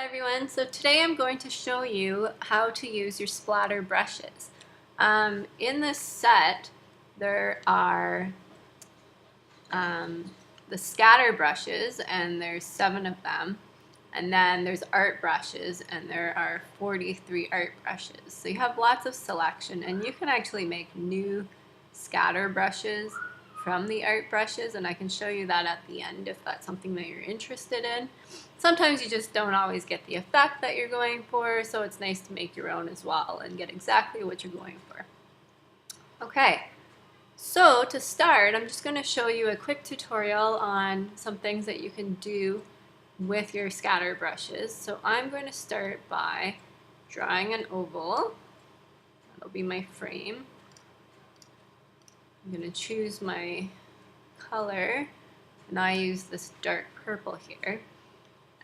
Hi everyone, so today I'm going to show you how to use your splatter brushes. In this set there are the scatter brushes, and there's 7 of them, and then there's art brushes, and there are 43 art brushes. So you have lots of selection, and you can actually make new scatter brushes from the art brushes, and I can show you that at the end if that's something that you're interested in. Sometimes you just don't always get the effect that you're going for, so it's nice to make your own as well and get exactly what you're going for. Okay, so to start, I'm just going to show you a quick tutorial on some things that you can do with your scatter brushes. So I'm going to start by drawing an oval. That'll be my frame. I'm going to choose my color, and I use this dark purple here.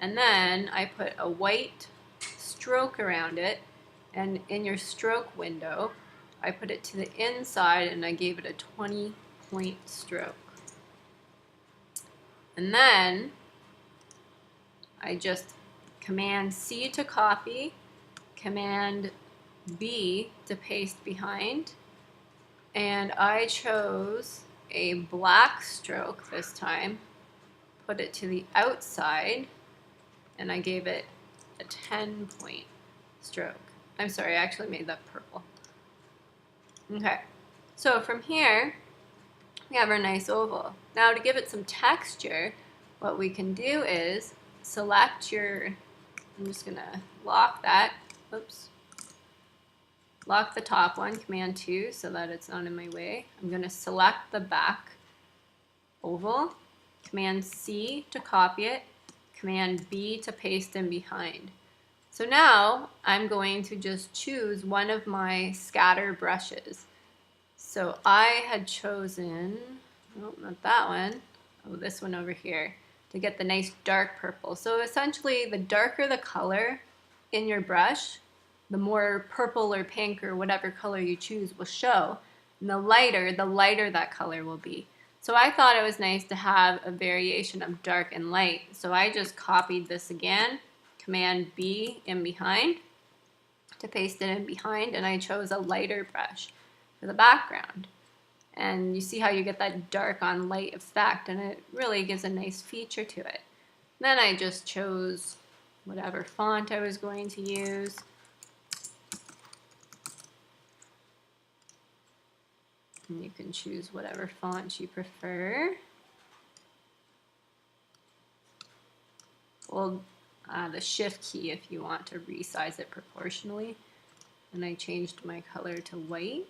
And then I put a white stroke around it, and in your stroke window, I put it to the inside and I gave it a 20-point stroke. And then I just Command C to copy, Command B to paste behind, and I chose a black stroke this time, put it to the outside, and I gave it a 10-point stroke. I'm sorry, I actually made that purple. Okay, so from here, we have our nice oval. Now to give it some texture, what we can do is select your, I'm just gonna lock that, oops. Lock the top one, Command 2, so that it's not in my way. I'm gonna select the back oval, Command C to copy it, Command B to paste in behind. So now I'm going to just choose one of my scatter brushes. So I had chosen, oh, not that one, oh, this one over here, to get the nice dark purple. So essentially, the darker the color in your brush, the more purple or pink or whatever color you choose will show. And the lighter that color will be. So I thought it was nice to have a variation of dark and light. So I just copied this again, Command B in behind to paste it in behind, and I chose a lighter brush for the background. And you see how you get that dark on light effect, and it really gives a nice feature to it. Then I just chose whatever font I was going to use. And you can choose whatever font you prefer. Hold the Shift key if you want to resize it proportionally. And I changed my color to white.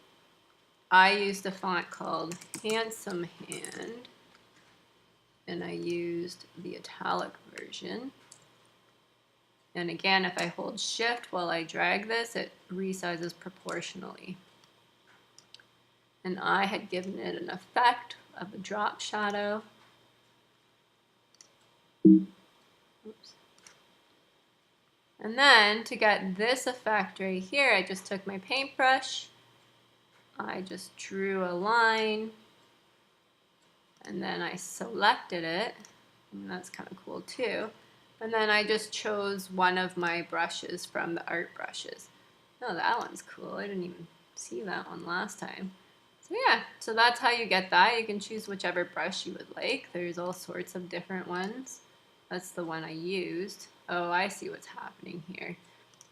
I used a font called Handsome Hand, and I used the italic version. And again, if I hold Shift while I drag this, it resizes proportionally. And I had given it an effect of a drop shadow. Oops. And then to get this effect right here, I just took my paintbrush, I just drew a line, and then I selected it, and that's kind of cool too. And then I just chose one of my brushes from the art brushes. Oh, that one's cool. I didn't even see that one last time. So yeah, so that's how you get that. You can choose whichever brush you would like. There's all sorts of different ones. That's the one I used. Oh, I see what's happening here.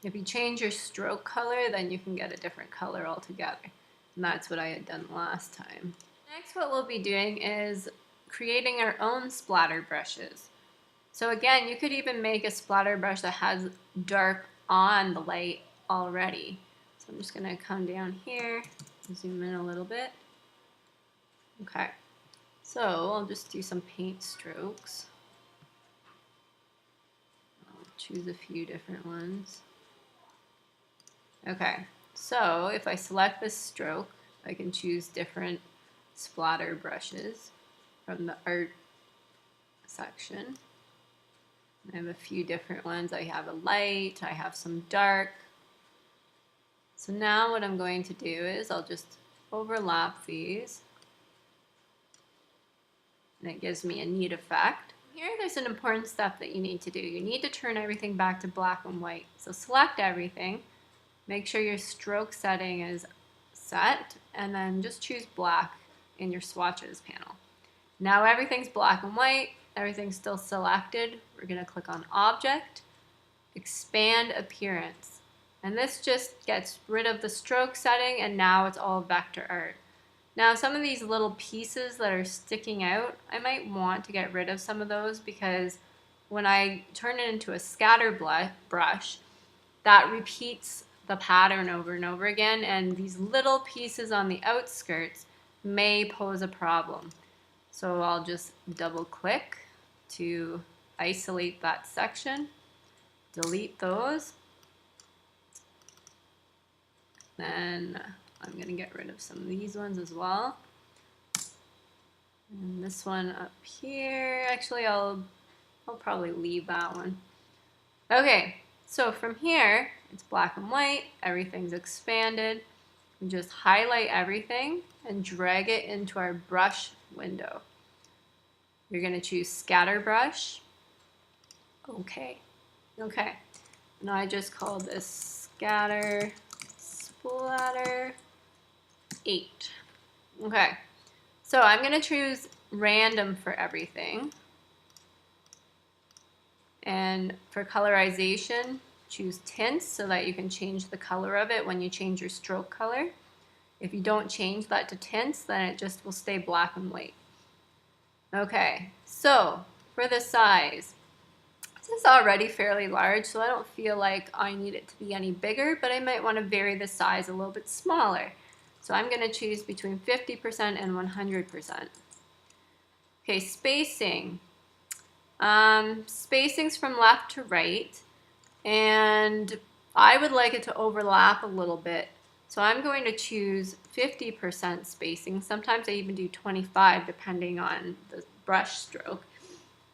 If you change your stroke color, then you can get a different color altogether. And that's what I had done last time. Next, what we'll be doing is creating our own splatter brushes. So again, you could even make a splatter brush that has dark on the light already. So I'm just gonna come down here, zoom in a little bit. Okay, so I'll just do some paint strokes. I'll choose a few different ones. Okay, so if I select this stroke, I can choose different splatter brushes from the art section. I have a few different ones. I have a light, I have some dark. So now what I'm going to do is I'll just overlap these, and it gives me a neat effect. Here, there's an important step that you need to do. You need to turn everything back to black and white. So select everything, make sure your stroke setting is set, and then just choose black in your swatches panel. Now everything's black and white, everything's still selected. We're going to click on Object, Expand Appearance. And this just gets rid of the stroke setting, and now it's all vector art. Now some of these little pieces that are sticking out, I might want to get rid of some of those, because when I turn it into a scatter brush, that repeats the pattern over and over again, and these little pieces on the outskirts may pose a problem. So I'll just double click to isolate that section, delete those, then I'm going to get rid of some of these ones as well. And this one up here, actually I'll probably leave that one. Okay, so from here, it's black and white, everything's expanded. We just highlight everything and drag it into our brush window. You're going to choose Scatter Brush. Okay. Now I just call this Scatter Splatter 8. Okay, so I'm going to choose random for everything. And for colorization, choose tints so that you can change the color of it when you change your stroke color. If you don't change that to tints, then it just will stay black and white. Okay, so for the size, this is already fairly large, so I don't feel like I need it to be any bigger, but I might want to vary the size a little bit smaller. So I'm going to choose between 50% and 100%. Okay, spacing. Spacing's from left to right, and I would like it to overlap a little bit. So I'm going to choose 50% spacing. Sometimes I even do 25 depending on the brush stroke.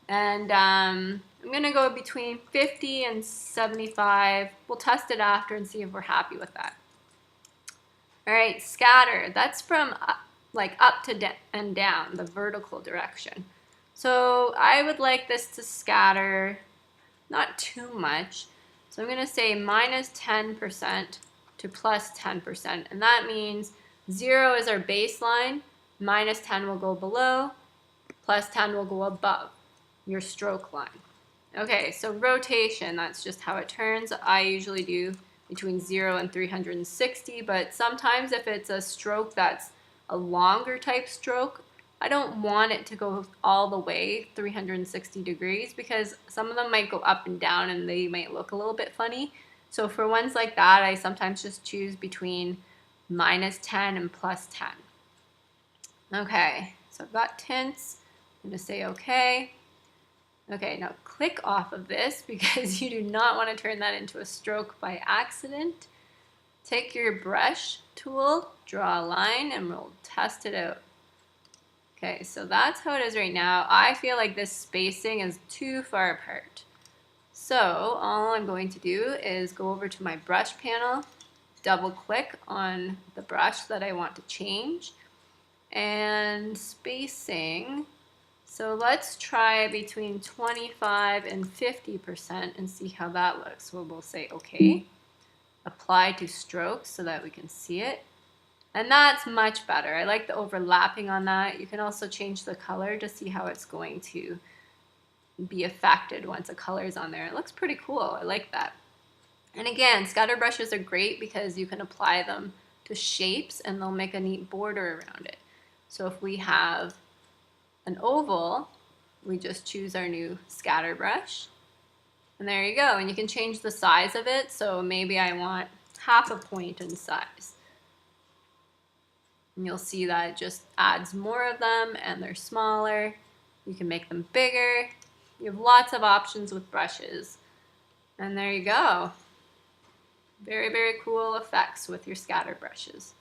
And I'm going to go between 50 and 75. We'll test it after and see if we're happy with that. All right, scatter. That's from up to and down, the vertical direction. So I would like this to scatter not too much. So I'm going to say minus 10% to plus 10. And that means 0 is our baseline, minus 10 will go below, plus 10 will go above your stroke line. Okay, so rotation, that's just how it turns. I usually do between 0 and 360, but sometimes if it's a stroke that's a longer type stroke, I don't want it to go all the way 360 degrees, because some of them might go up and down and they might look a little bit funny. So for ones like that, I sometimes just choose between minus 10 and plus 10. Okay, so I've got tints. I'm going to say okay. Okay, now click off of this because you do not want to turn that into a stroke by accident. Take your brush tool, draw a line, and we'll test it out. Okay, so that's how it is right now. I feel like this spacing is too far apart. So all I'm going to do is go over to my brush panel, double click on the brush that I want to change, and spacing. So let's try between 25 and 50% and see how that looks. So we'll say okay. Apply to strokes so that we can see it. And that's much better. I like the overlapping on that. You can also change the color to see how it's going to be affected once a color is on there. It looks pretty cool. I like that. And again, scatter brushes are great because you can apply them to shapes and they'll make a neat border around it. So if we have an oval, we just choose our new scatter brush. And there you go. And you can change the size of it. So maybe I want half a point in size. And you'll see that it just adds more of them and they're smaller. You can make them bigger. You have lots of options with brushes. And there you go. Very, very cool effects with your scatter brushes.